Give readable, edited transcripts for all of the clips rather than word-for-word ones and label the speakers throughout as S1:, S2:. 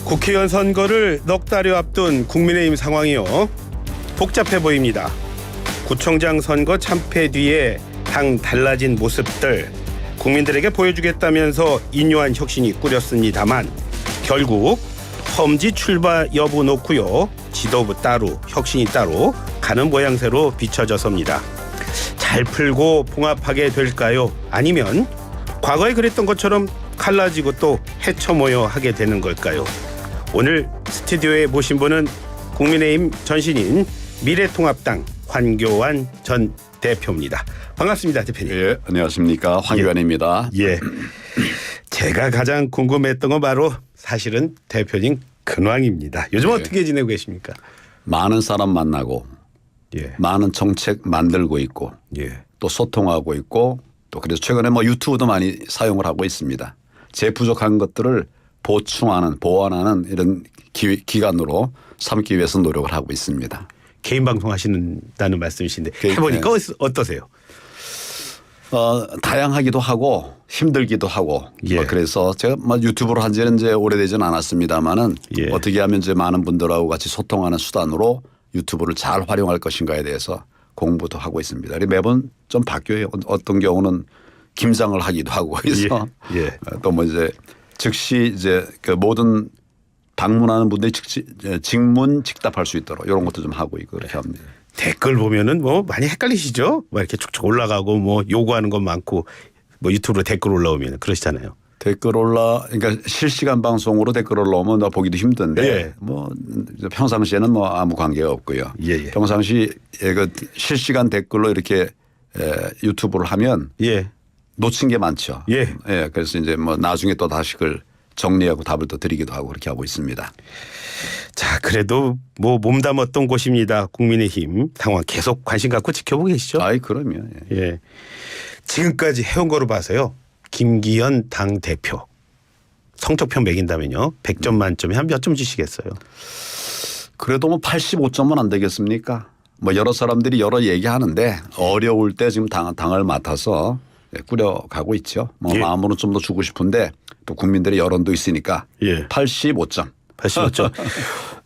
S1: 국회의원 선거를 넉 달여 앞둔 국민의힘 상황이요. 복잡해 보입니다. 구청장 선거 참패 뒤에 당 달라진 모습들 국민들에게 보여주겠다면서 인요한 혁신이 꾸렸습니다만 결국 험지 출마 여부 놓고요. 지도부 따로 혁신이 따로 가는 모양새로 비춰져섭니다. 잘 풀고 봉합하게 될까요? 아니면 과거에 그랬던 것처럼 갈라지고 또 헤쳐모여 하게 되는 걸까요? 오늘 스튜디오에 모신 분은 국민의힘 전신인 미래통합당 황교안 전 대표입니다. 반갑습니다, 대표님.
S2: 예, 안녕하십니까. 황교안입니다.
S1: 예. 제가 가장 궁금했던 건 바로 사실은 대표님 근황입니다. 요즘 어떻게 지내고 계십니까?
S2: 많은 사람 만나고 많은 정책 만들고 있고 또 소통하고 있고 또 그래서 최근에 유튜브도 많이 사용을 하고 있습니다. 제 부족한 것들을 보충하는 보완하는 이런 기간으로 삼기 위해서 노력을 하고 있습니다.
S1: 개인 방송 하신다는 말씀이신데 해보니까 어떠세요?
S2: 다양하기도 하고 힘들기도 하고 그래서 제가 유튜브로 한 지는 이제 오래되지는 않았습니다만은 어떻게 하면 이제 많은 분들하고 같이 소통하는 수단으로 유튜브를 잘 활용할 것인가에 대해서 공부도 하고 있습니다. 매번 좀 바뀌어요. 어떤 경우는 김장을 하기도 하고 그래서 또 이제 즉시 이제 그 모든 방문하는 분들이 직문 직답할 수 있도록 이런 것도 좀 하고 있고 그렇게 합니다.
S1: 댓글 보면은 많이 헷갈리시죠? 이렇게 쭉쭉 올라가고 요구하는 것 많고 유튜브로 댓글 올라오면 그러시잖아요.
S2: 그러니까 실시간 방송으로 댓글 올라오면 보기도 힘든데 평상시에는 아무 관계가 없고요. 평상시 그 실시간 댓글로 이렇게 유튜브를 하면 놓친 게 많죠. 그래서 이제 나중에 또 다시 그걸 정리하고 답을 또 드리기도 하고 그렇게 하고 있습니다.
S1: 자, 그래도 몸담았던 곳입니다. 국민의힘 상황 계속 관심 갖고 지켜보고 계시죠?
S2: 그럼요.
S1: 지금까지 해온 거로 봐서요. 김기현 당 대표 성적표 매긴다면요. 100점 만점에 한 몇 점 주시겠어요?
S2: 그래도 85점은 안 되겠습니까? 여러 사람들이 여러 얘기하는데 어려울 때 지금 당을 맡아서 꾸려가고 있죠. 마음으로 좀 더 주고 싶은데 또 국민들의 여론도 있으니까 85점. 85점.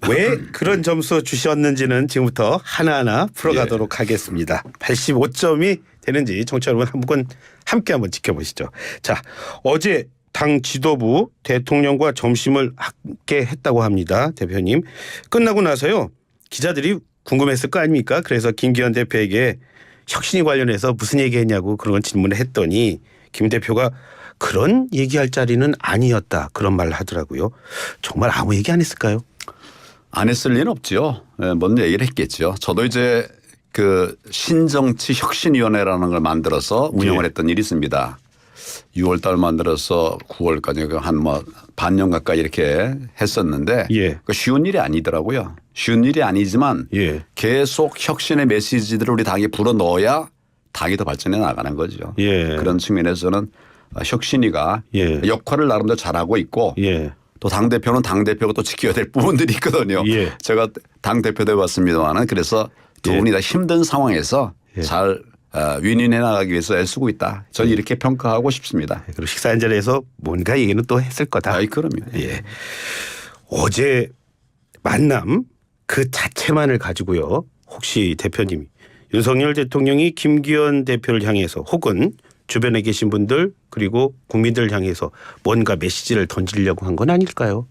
S1: 왜 그런 점수 주셨는지는 지금부터 하나하나 풀어가도록 하겠습니다. 85점이 되는지 청취자 여러분 함께 한번 지켜보시죠. 자, 어제 당 지도부 대통령과 점심을 함께 했다고 합니다. 대표님. 끝나고 나서요. 기자들이 궁금했을 거 아닙니까? 그래서 김기현 대표에게 혁신이 관련해서 무슨 얘기했냐고 그런 질문을 했더니 김 대표가 그런 얘기할 자리는 아니었다 그런 말을 하더라고요. 정말 아무 얘기 안 했을까요?
S2: 안 했을 리는 없죠. 뭔 얘기를 했겠죠. 저도 이제 그 신정치 혁신위원회라는 걸 만들어서 운영을 했던 일이 있습니다. 6월 달 만들어서 9월까지 한 반년 가까이 이렇게 했었는데 쉬운 일이 아니더라고요. 쉬운 일이 아니지만 계속 혁신의 메시지들을 우리 당에 불어넣어야 당이 더 발전해 나가는 거죠. 그런 측면에서는 혁신위가 역할을 나름대로 잘하고 있고 또 당대표는 당대표가 또 지켜야 될 부분들이 있거든요. 제가 당대표 되어봤습니다만 그래서 두 분이 다 힘든 상황에서 잘 윈윈해 나가기 위해서 애쓰고 있다. 저는 이렇게 평가하고 싶습니다.
S1: 그리고 식사 한자리에서 뭔가 얘기는 또 했을 거다.
S2: 그럼요.
S1: 어제 만남 그 자체만을 가지고요. 혹시 대표님이 윤석열 대통령이 김기현 대표를 향해서 혹은 주변에 계신 분들 그리고 국민들 향해서 뭔가 메시지를 던지려고 한 건 아닐까요?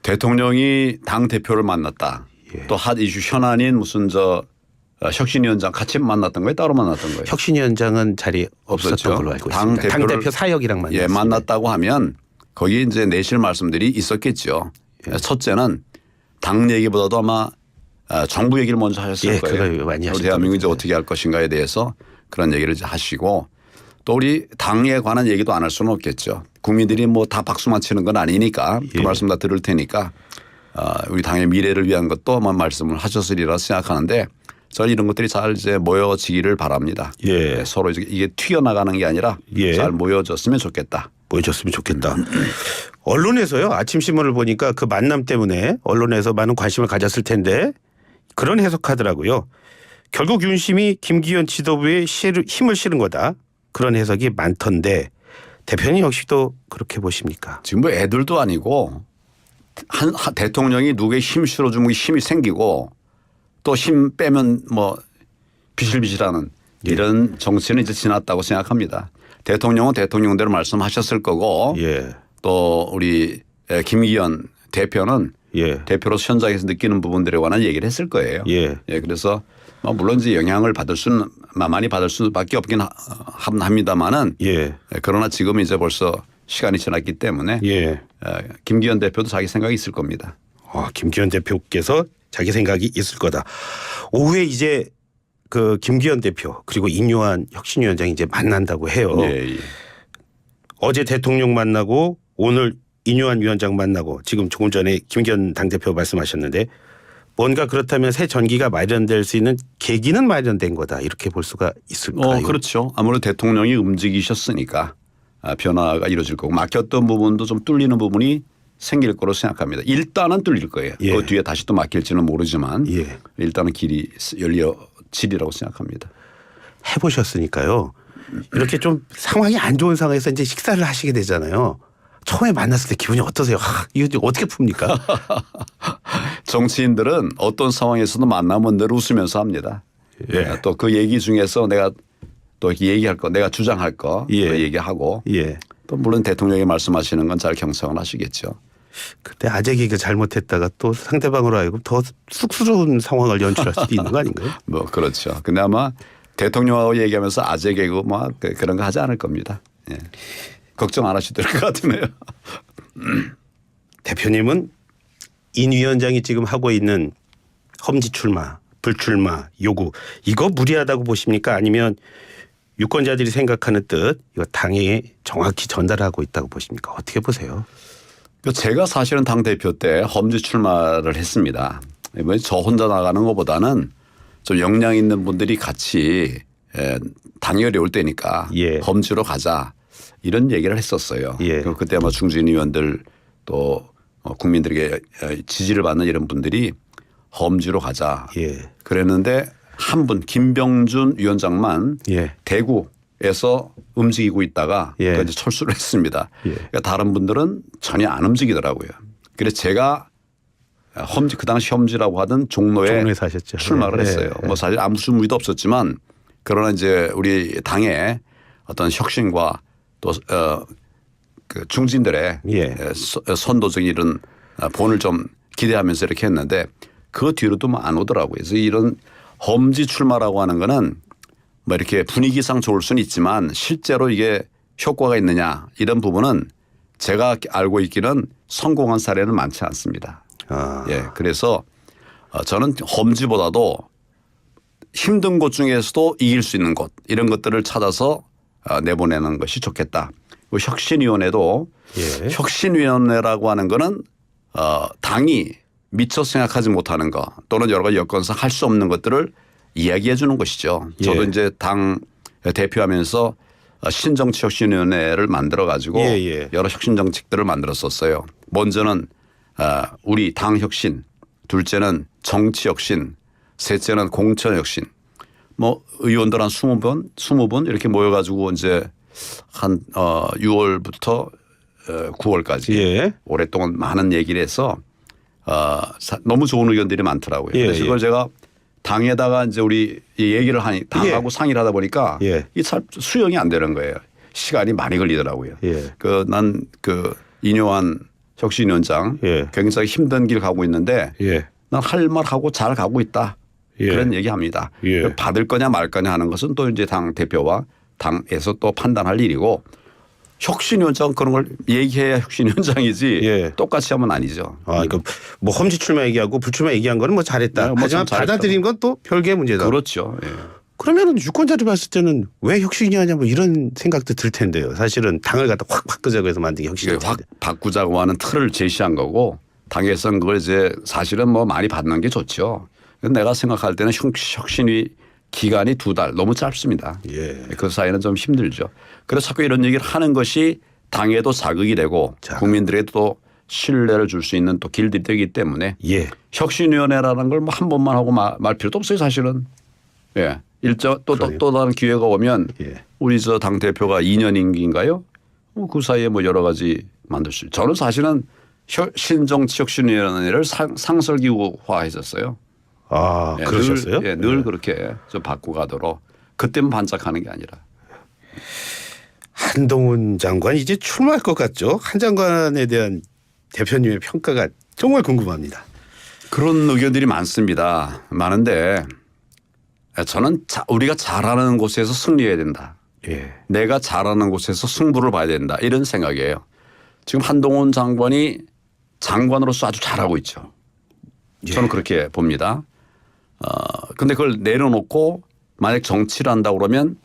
S2: 대통령이 당 대표를 만났다. 또 핫 이슈 현안인 무슨 혁신위원장 같이 만났던 거예요? 따로 만났던 거예요?
S1: 혁신위원장은 자리 없었던 걸로 알고 있습니다. 당 대표 사역이랑
S2: 만났다고 하면 거기 이제 내실 말씀들이 있었겠죠. 첫째는 당 얘기보다도 아마 정부 얘기를 먼저 하셨을 거예요.
S1: 많이
S2: 우리 대한민국이 이제 어떻게 할 것인가에 대해서 그런 얘기를 이제 하시고 또 우리 당에 관한 얘기도 안 할 수는 없겠죠. 국민들이 다 박수만 치는 건 아니니까 그 말씀 다 들을 테니까 우리 당의 미래를 위한 것도 아마 말씀을 하셨으리라 생각하는데 저는 이런 것들이 잘 이제 모여지기를 바랍니다. 서로 이게 튀어나가는 게 아니라 잘 모여졌으면 좋겠다.
S1: 모여졌으면 좋겠다. 언론에서요. 아침 신문을 보니까 그 만남 때문에 언론에서 많은 관심을 가졌을 텐데 그런 해석하더라고요. 결국 윤심이 김기현 지도부에 힘을 실은 거다. 그런 해석이 많던데 대표님 역시도 그렇게 보십니까?
S2: 지금 애들도 아니고 대통령이 누구의 힘 실어주면 힘이 생기고 또 힘 빼면 뭐 비실비실하는 이런 정치는 이제 지났다고 생각합니다. 대통령은 대통령대로 말씀하셨을 거고
S1: 예.
S2: 또 우리 김기현 대표는
S1: 예.
S2: 대표로서 현장에서 느끼는 부분들에 관한 얘기를 했을 거예요.
S1: 예.
S2: 그래서 뭐 물론 이제 영향을 받을 수는 많이 받을 수밖에 없긴 합니다만은
S1: 예.
S2: 그러나 지금 이제 벌써 시간이 지났기 때문에
S1: 예.
S2: 김기현 대표도 자기 생각이 있을 겁니다.
S1: 김기현 대표께서 자기 생각이 있을 거다. 오후에 이제 그 김기현 대표 그리고 인요한 혁신위원장이 이제 만난다고 해요.
S2: 예.
S1: 어제 대통령 만나고 오늘 인요한 위원장 만나고 지금 조금 전에 김기현 당대표 말씀하셨는데 뭔가 그렇다면 새 전기가 마련될 수 있는 계기는 마련된 거다 이렇게 볼 수가 있을까요?
S2: 그렇죠. 아무래도 대통령이 움직이셨으니까 변화가 이루어질 거고 막혔던 부분도 좀 뚫리는 부분이 생길 거로 생각합니다. 일단은 뚫릴 거예요.
S1: 예.
S2: 그 뒤에 다시 또 막힐지는 모르지만
S1: 예.
S2: 일단은 길이 열려지리라고 생각합니다.
S1: 해보셨으니까요. 이렇게 좀 상황이 안 좋은 상황에서 이제 식사를 하시게 되잖아요. 처음에 만났을 때 기분이 어떠세요? 이거 어떻게 풉니까?
S2: 정치인들은 어떤 상황에서도 만나면 늘 웃으면서 합니다.
S1: 예.
S2: 또 그 얘기 중에서 내가 또 얘기할 거, 내가 주장할 거
S1: 예.
S2: 얘기하고
S1: 예.
S2: 또 물론 대통령이 말씀하시는 건 잘 경청을 하시겠죠.
S1: 그때 아재 개그 잘못했다가 또 상대방으로 하여금 더 쑥스러운 상황을 연출할 수도 있는 거 아닌가요?
S2: 뭐 그렇죠. 근데 아마 대통령하고 얘기하면서 아재 개그 뭐 그런 거 하지 않을 겁니다. 예. 걱정 안 하셔도 될 것 같으네요.
S1: 대표님은 인 위원장이 지금 하고 있는 험지 출마, 불출마 요구 이거 무리하다고 보십니까? 아니면 유권자들이 생각하는 뜻 이거 당에 정확히 전달하고 있다고 보십니까? 어떻게 보세요?
S2: 제가 사실은 당 대표 때 험지 출마를 했습니다. 이번에 저 혼자 나가는 것보다는 좀 역량 있는 분들이 같이 당이 어려울 때니까
S1: 예.
S2: 험지로 가자 이런 얘기를 했었어요.
S1: 예.
S2: 그때 아마 중진 의원들 또 국민들에게 지지를 받는 이런 분들이 험지로 가자
S1: 예.
S2: 그랬는데 한 분 김병준 위원장만
S1: 예.
S2: 대구에서 움직이고 있다가
S1: 예.
S2: 이제 철수를 했습니다.
S1: 예.
S2: 그러니까 다른 분들은 전혀 안 움직이더라고요. 그래서 제가 험지 그 당시 험지라고 하던 종로에
S1: 사셨죠.
S2: 출마를
S1: 예.
S2: 했어요.
S1: 예.
S2: 뭐 사실 아무 수무위도 없었지만 그러나 이제 우리 당의 어떤 혁신과 또 그 중진들의
S1: 예.
S2: 선도적인 이런 본을 좀 기대하면서 이렇게 했는데 그 뒤로도 뭐 안 오더라고요. 그래서 이런 험지 출마라고 하는 거는 뭐 이렇게 분위기상 좋을 수는 있지만 실제로 이게 효과가 있느냐 이런 부분은 제가 알고 있기는 성공한 사례는 많지 않습니다. 예, 그래서 저는 험지보다도 힘든 곳 중에서도 이길 수 있는 곳 이런 것들을 찾아서 내보내는 것이 좋겠다. 혁신위원회도
S1: 예.
S2: 혁신위원회라고 하는 거는 당이 미처 생각하지 못하는 거 또는 여러 가지 여건상 할 수 없는 것들을 이야기해 주는 것이죠. 저도
S1: 예.
S2: 이제 당 대표하면서 신정치혁신위원회를 만들어 가지고
S1: 예.
S2: 여러 혁신 정책들을 만들었었어요. 먼저는 우리 당 혁신, 둘째는 정치 혁신, 셋째는 공천 혁신. 뭐 의원들 한 20분 이렇게 모여 가지고 이제 한 6월부터 9월까지
S1: 예.
S2: 오랫동안 많은 얘기를 해서 너무 좋은 의견들이 많더라고요.
S1: 예,
S2: 그래서 이걸 제가 당에다가 이제 우리 얘기를 하니 당하고 상의를 하다 보니까
S1: 예.
S2: 이 참 수용이 안 되는 거예요. 시간이 많이 걸리더라고요.
S1: 예.
S2: 난 인요한 혁신위원장
S1: 예.
S2: 굉장히 힘든 길 가고 있는데
S1: 예.
S2: 난 할 말 하고 잘 가고 있다.
S1: 예.
S2: 그런 얘기합니다.
S1: 예.
S2: 받을 거냐 말 거냐 하는 것은 또 이제 당 대표와 당에서 또 판단할 일이고 혁신위원장 그런 걸 얘기해야 혁신위원장이지
S1: 예.
S2: 똑같이 하면 아니죠.
S1: 그러니까 뭐 험지 출마 얘기하고 불출마 얘기한 거는 뭐 잘했다.
S2: 네, 뭐
S1: 하지만
S2: 참 잘했다.
S1: 받아들인 건 또 별개의 문제다.
S2: 그렇죠. 예.
S1: 그러면은 유권자들 봤을 때는 왜 혁신이 하냐 뭐 이런 생각도 들 텐데요. 사실은 당을 갖다 확 바꾸자고 해서 만든 게 혁신이
S2: 이게 확 바꾸자고 하는 틀을 제시한 거고 당에서는 그걸 이제 사실은 뭐 많이 받는 게 좋죠. 내가 생각할 때는 혁신위 기간이 2달 너무 짧습니다.
S1: 예.
S2: 그 사이는 좀 힘들죠. 그래서 자꾸 이런 얘기를 하는 것이 당에도 자극이 되고 국민들에게도 신뢰를 줄 수 있는 또 길들이 되기 때문에
S1: 예.
S2: 혁신위원회라는 걸 뭐 한 번만 하고 말 필요도 없어요 사실은. 예. 또 다른 기회가 오면
S1: 예.
S2: 우리 저 당 대표가 2년 임기인가요? 그 사이에 뭐 여러 가지 만들 수. 저는 사실은 신정치혁신위원회를 상설기구화했었어요.
S1: 아, 그러셨어요?
S2: 늘 그렇게 좀 바꿔가도록 그때만 반짝하는 게 아니라.
S1: 한동훈 장관 이제 출마할 것 같죠? 한 장관에 대한 대표님의 평가가 정말 궁금합니다.
S2: 그런 의견들이 많습니다. 많은데 저는 우리가 잘하는 곳에서 승리해야 된다.
S1: 예.
S2: 내가 잘하는 곳에서 승부를 봐야 된다. 이런 생각이에요. 지금 한동훈 장관이 장관으로서 아주 잘하고 있죠. 저는 그렇게 봅니다. 근데 그걸 내려놓고 만약 정치를 한다고 그러면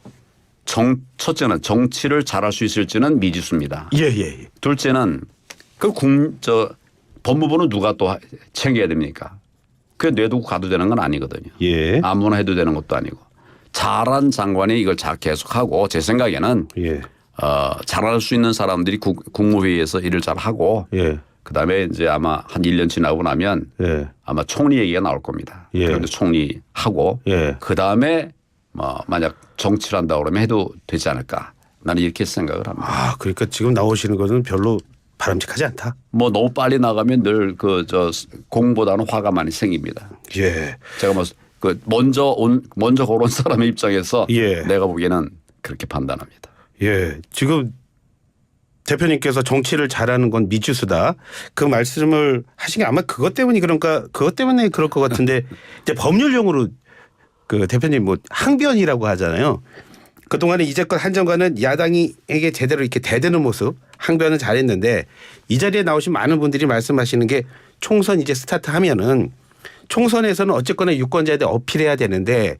S2: 첫째는 정치를 잘할 수 있을지는 미지수입니다.
S1: 예.
S2: 둘째는 법무부는 누가 또 챙겨야 됩니까? 그게 뇌두고 가도 되는 건 아니거든요.
S1: 예.
S2: 아무나 해도 되는 것도 아니고. 잘한 장관이 이걸 계속하고 제 생각에는
S1: 예.
S2: 잘할 수 있는 사람들이 국무회의에서 일을 잘하고
S1: 예.
S2: 그다음에 이제 아마 한 1년 지나고 나면
S1: 예.
S2: 아마 총리 얘기가 나올 겁니다.
S1: 예.
S2: 그런데 총리하고
S1: 예.
S2: 그다음에 만약 정치를 한다 그러면 해도 되지 않을까. 나는 이렇게 생각을 합니다.
S1: 아, 그러니까 지금 나오시는 것은 별로 바람직하지 않다.
S2: 너무 빨리 나가면 늘 공보다는 화가 많이 생깁니다.
S1: 예.
S2: 제가 먼저 걸어온 사람의 입장에서
S1: 예.
S2: 내가 보기에는 그렇게 판단합니다.
S1: 예. 지금 대표님께서 정치를 잘하는 건 미지수다. 그 말씀을 하신 게 아마 그것 때문에 그럴 것 같은데 이제 법률용어로 그 대표님 항변이라고 하잖아요. 그동안에 이제껏 한 장관은 야당에게 제대로 이렇게 대드는 모습 항변은 잘했는데 이 자리에 나오신 많은 분들이 말씀하시는 게 총선 이제 스타트하면은 총선에서는 어쨌거나 유권자에 대해 어필해야 되는데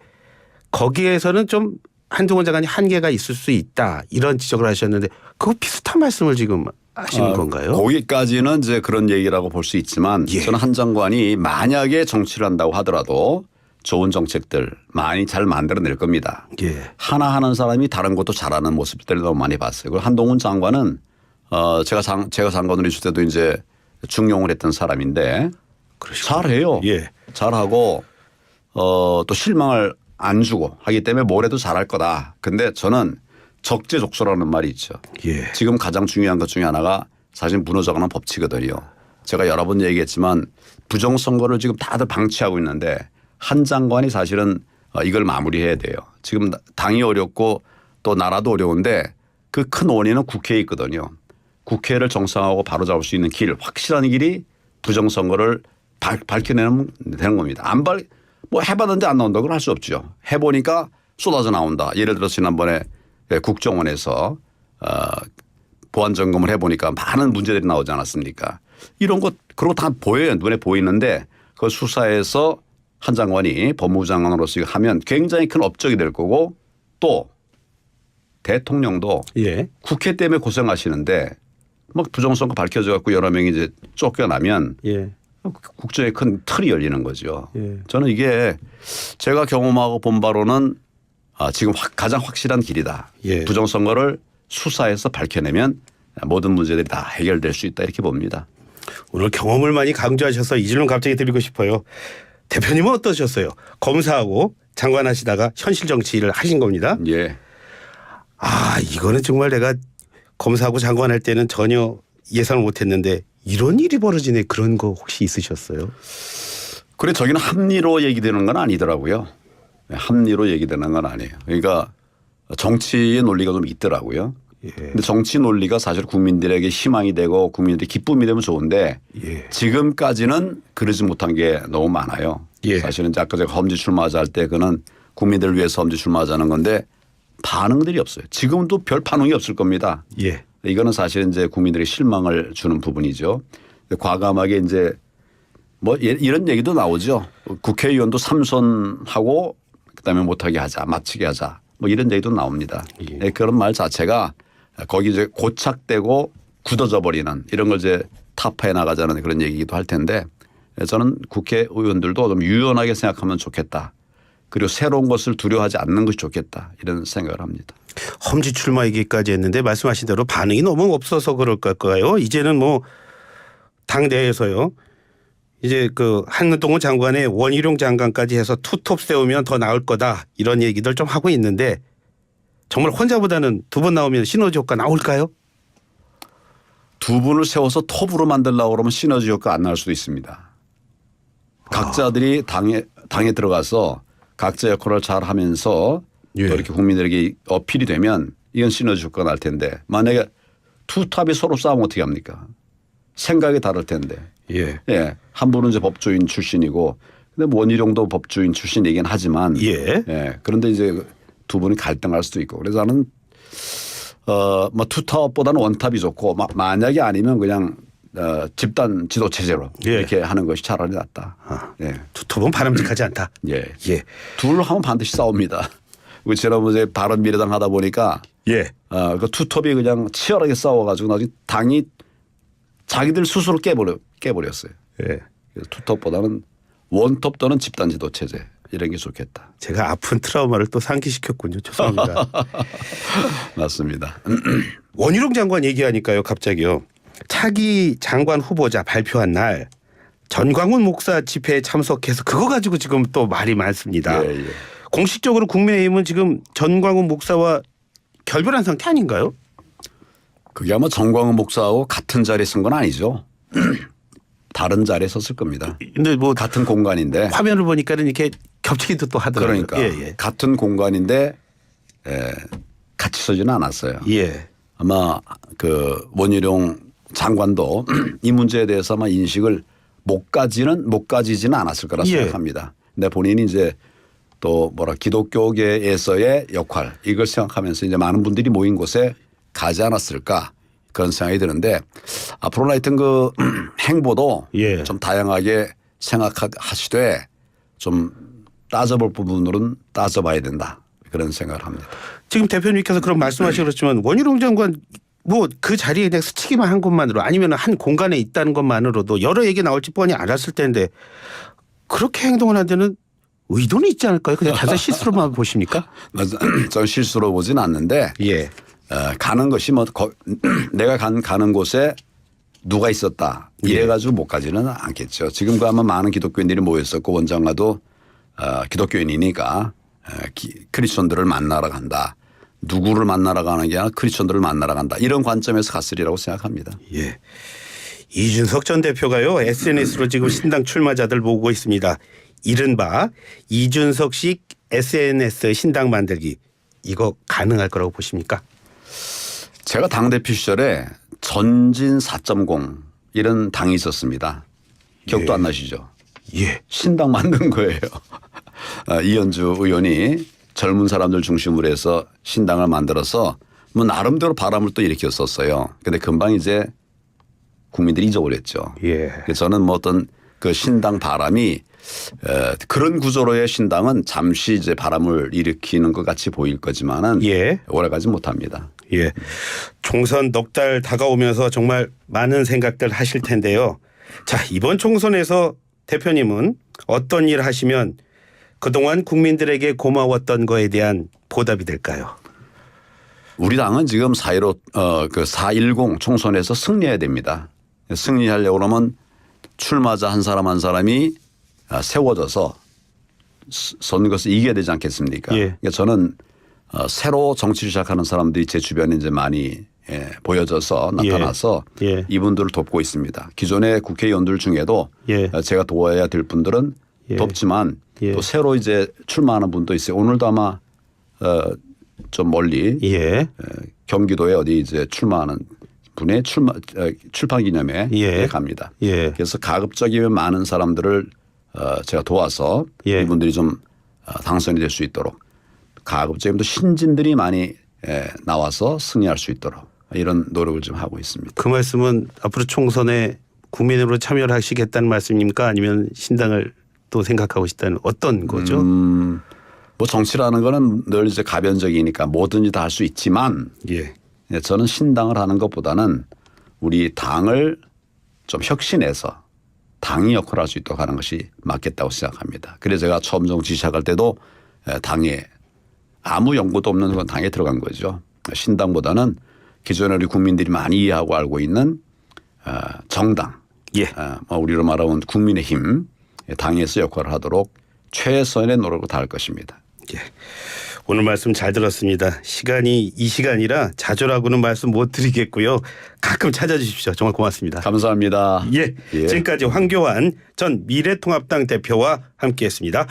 S1: 거기에서는 좀 한동훈 장관이 한계가 있을 수 있다 이런 지적을 하셨는데 그거 비슷한 말씀을 지금 하시는 건가요?
S2: 거기까지는 이제 그런 얘기라고 볼 수 있지만
S1: 예.
S2: 저는 한 장관이 만약에 정치를 한다고 하더라도 좋은 정책들 많이 잘 만들어낼 겁니다.
S1: 예.
S2: 하나 하는 사람이 다른 것도 잘하는 모습들을 너무 많이 봤어요. 그리고 한동훈 장관은 제가 장관으로 있을 때도 이제 중용을 했던 사람인데
S1: 그러시군요.
S2: 잘해요.
S1: 예.
S2: 잘하고 또 실망을 안 주고 하기 때문에 뭘 해도 잘할 거다. 근데 저는 적재적소라는 말이 있죠.
S1: 예.
S2: 지금 가장 중요한 것 중에 하나가 사실 무너져가는 법치거든요. 제가 여러 번 얘기했지만 부정선거를 지금 다들 방치하고 있는데 한 장관이 사실은 이걸 마무리해야 돼요. 지금 당이 어렵고 또 나라도 어려운데 그 큰 원인은 국회에 있거든요. 국회를 정상화하고 바로잡을 수 있는 길, 확실한 길이 부정선거를 밝혀내면 되는 겁니다. 해봤는데 안 나온다고 할 수 없죠. 해보니까 쏟아져 나온다. 예를 들어서 지난번에 국정원에서 보안 점검을 해보니까 많은 문제들이 나오지 않았습니까? 이런 것 그런 거 다 보여요. 눈에 보이는데 그 수사에서 한 장관이 법무부 장관으로서 하면 굉장히 큰 업적이 될 거고 또 대통령도
S1: 예.
S2: 국회 때문에 고생하시는데 막 부정선거 밝혀져 갖고 여러 명이 이제 쫓겨나면
S1: 예.
S2: 국정에 큰 틀이 열리는 거죠.
S1: 예.
S2: 저는 이게 제가 경험하고 본 바로는 지금 가장 확실한 길이다.
S1: 예.
S2: 부정선거를 수사해서 밝혀내면 모든 문제들이 다 해결될 수 있다 이렇게 봅니다.
S1: 오늘 경험을 많이 강조하셔서 이 질문 갑자기 드리고 싶어요. 대표님은 어떠셨어요? 검사하고 장관 하시다가 현실 정치를 하신 겁니다.
S2: 예.
S1: 이거는 정말 내가 검사하고 장관 할 때는 전혀 예상을 못했는데 이런 일이 벌어지네. 그런 거 혹시 있으셨어요?
S2: 그래 저기는 합리로 얘기되는 건 아니더라고요. 합리로 얘기되는 건 아니에요. 그러니까 정치의 논리가 좀 있더라고요.
S1: 예.
S2: 근데 정치 논리가 사실 국민들에게 희망이 되고 국민들이 기쁨이 되면 좋은데
S1: 예.
S2: 지금까지는 그러지 못한 게 너무 많아요.
S1: 예.
S2: 사실은 아까 제가 험지 출마하자 할 때 그는 국민들을 위해서 험지 출마하자는 건데 반응들이 없어요. 지금도 별 반응이 없을 겁니다.
S1: 예.
S2: 이거는 사실 이제 국민들이 실망을 주는 부분이죠. 과감하게 이제 이런 얘기도 나오죠. 국회의원도 삼선하고 그다음에 못하게 하자, 마치게 하자. 이런 얘기도 나옵니다.
S1: 예.
S2: 그런 말 자체가 거기 이제 고착되고 굳어져 버리는 이런 걸 이제 타파해 나가자는 그런 얘기기도 할 텐데 저는 국회의원들도 좀 유연하게 생각하면 좋겠다. 그리고 새로운 것을 두려워하지 않는 것이 좋겠다. 이런 생각을 합니다.
S1: 험지 출마 얘기까지 했는데 말씀하신 대로 반응이 너무 없어서 그럴까요? 이제는 당내에서요. 이제 한동훈 장관의 원희룡 장관까지 해서 투톱 세우면 더 나을 거다. 이런 얘기들 좀 하고 있는데 정말 혼자보다는 두 번 나오면 시너지 효과 나올까요?
S2: 두 분을 세워서 톱으로 만들려고 그러면 시너지 효과 안 날 수도 있습니다. 각자들이 당에 들어가서 각자 역할을 잘 하면서
S1: 예.
S2: 또 이렇게 국민들에게 어필이 되면 이건 시너지 효과가 날 텐데 만약에 투탑이 서로 싸우면 어떻게 합니까? 생각이 다를 텐데.
S1: 예.
S2: 예. 한 분은 이제 법조인 출신이고 근데 원희룡도 법조인 출신이긴 하지만
S1: 예.
S2: 예. 그런데 이제 두 분이 갈등할 수도 있고 그래서 나는 뭐 투탑보다는 원탑이 좋고 만약에 아니면 그냥 집단 지도 체제로
S1: 예.
S2: 이렇게 하는 것이 차라리 낫다. 예.
S1: 투톱은 바람직하지 않다.
S2: 예.
S1: 예.
S2: 둘 하면 반드시 싸웁니다. 우리 지난번에 바른미래당 하다 보니까
S1: 예.
S2: 그 투톱이 그냥 치열하게 싸워가지고 나중에 당이 자기들 스스로 깨버렸어요.
S1: 예.
S2: 그래서 투톱보다는 원톱 또는 집단 지도 체제 이런 게 좋겠다.
S1: 제가 아픈 트라우마를 또 상기시켰군요. 죄송합니다.
S2: 맞습니다.
S1: 원희룡 장관 얘기하니까요. 갑자기요. 차기 장관 후보자 발표한 날 전광훈 목사 집회에 참석해서 그거 가지고 지금 또 말이 많습니다.
S2: 예, 예.
S1: 공식적으로 국민의힘은 지금 전광훈 목사와 결별한 상태 아닌가요?
S2: 그게 아마 정광훈 목사하고 같은 자리에 쓴 건 아니죠. 다른 자리에 섰을 겁니다.
S1: 근데 뭐
S2: 같은 공간인데.
S1: 화면을 보니까는 이렇게 겹치기도 또 하더라고요.
S2: 그러니까
S1: 예.
S2: 같은 공간인데 같이 서지는 않았어요.
S1: 예.
S2: 아마 그 원희룡 장관도 이 문제에 대해서 아마 인식을 못 가지지는 않았을 거라
S1: 예.
S2: 생각합니다. 근데 본인이 이제 또 기독교계에서의 역할 이걸 생각하면서 이제 많은 분들이 모인 곳에 가지 않았을까 그런 생각이 드는데 앞으로는 하여튼 그 행보도
S1: 예.
S2: 좀 다양하게 생각하시되 좀 따져볼 부분으로는 따져봐야 된다 그런 생각을 합니다.
S1: 지금 대표님께서 그런 말씀하시고 그렇지만 원희룡 장관 뭐 그 자리에 그냥 스치기만 한 것만으로 아니면 한 공간에 있다는 것만으로도 여러 얘기 나올지 뻔히 알았을 텐데 그렇게 행동을 한 데는 의도는 있지 않을까요? 그냥 자세 실수로만 보십니까?
S2: 전 실수로 보진 않는데
S1: 예.
S2: 가는 것이 내가 가는 곳에 누가 있었다 이래가지고 못 가지는 않겠죠. 지금과 아마 많은 기독교인들이 모였었고 원장과도 기독교인이니까 크리스천들을 만나러 간다. 누구를 만나러 가는 게 아니라 크리스천들을 만나러 간다. 이런 관점에서 갔으리라고 생각합니다.
S1: 예. 이준석 전 대표가요 SNS로 지금 신당 출마자들 모으고 있습니다. 이른바 이준석식 SNS 신당 만들기 이거 가능할 거라고 보십니까?
S2: 제가 당대표 시절에 전진 4.0 이런 당이 있었습니다. 기억도
S1: 예.
S2: 안 나시죠?
S1: 예.
S2: 신당 만든 거예요. 이현주 의원이 젊은 사람들 중심으로 해서 신당을 만들어서 뭐 나름대로 바람을 또 일으켰었어요. 근데 금방 이제 국민들이 잊어버렸죠.
S1: 예.
S2: 그래서 저는 어떤 그 신당 바람이 그런 구조로의 신당은 잠시 이제 바람을 일으키는 것 같이 보일 거지만은
S1: 예.
S2: 오래가지 못합니다.
S1: 예. 총선 넉 달 다가오면서 정말 많은 생각들 하실 텐데요. 자, 이번 총선에서 대표님은 어떤 일 하시면 그동안 국민들에게 고마웠던 거에 대한 보답이 될까요?
S2: 우리 당은 지금 4.10 총선에서 승리해야 됩니다. 승리하려고 그러면 출마자 한 사람 한 사람이 세워져서 선거에서 이겨야 되지 않겠습니까?
S1: 예.
S2: 그러니까 저는 새로 정치를 시작하는 사람들이 제 주변에 이제 많이 보여져서 나타나서
S1: 예.
S2: 이분들을 돕고 있습니다. 기존의 국회의원들 중에도
S1: 예.
S2: 제가 도와야 될 분들은
S1: 예.
S2: 돕지만
S1: 예.
S2: 또 새로 이제 출마하는 분도 있어요. 오늘도 아마 좀 멀리
S1: 예.
S2: 경기도에 어디 이제 출마하는 분의 출판 기념회에
S1: 예.
S2: 갑니다.
S1: 예.
S2: 그래서 가급적이면 많은 사람들을 제가 도와서
S1: 예.
S2: 이분들이 좀 당선이 될 수 있도록 가급적이면 또 신진들이 많이 나와서 승리할 수 있도록 이런 노력을 좀 하고 있습니다.
S1: 그 말씀은 앞으로 총선에 국민으로 참여를 하시겠다는 말씀입니까? 아니면 신당을 또 생각하고 싶다는 어떤 거죠?
S2: 뭐 정치라는 거는 늘 이제 가변적이니까 뭐든지 다 할 수 있지만
S1: 예.
S2: 저는 신당을 하는 것보다는 우리 당을 좀 혁신해서 당이 역할을 할 수 있도록 하는 것이 맞겠다고 생각합니다. 그래서 제가 처음 정치 시작할 때도 당에 아무 연구도 없는 건 당에 들어간 거죠. 신당보다는 기존에 우리 국민들이 많이 이해하고 알고 있는 정당,
S1: 예.
S2: 우리로 말하면 국민의힘 당에서 역할을 하도록 최선의 노력을 다할 것입니다.
S1: 예. 오늘 말씀 잘 들었습니다. 시간이 이 시간이라 자주라고는 말씀 못 드리겠고요. 가끔 찾아주십시오. 정말 고맙습니다.
S2: 감사합니다.
S1: 예, 지금까지 황교안 전 미래통합당 대표와 함께했습니다.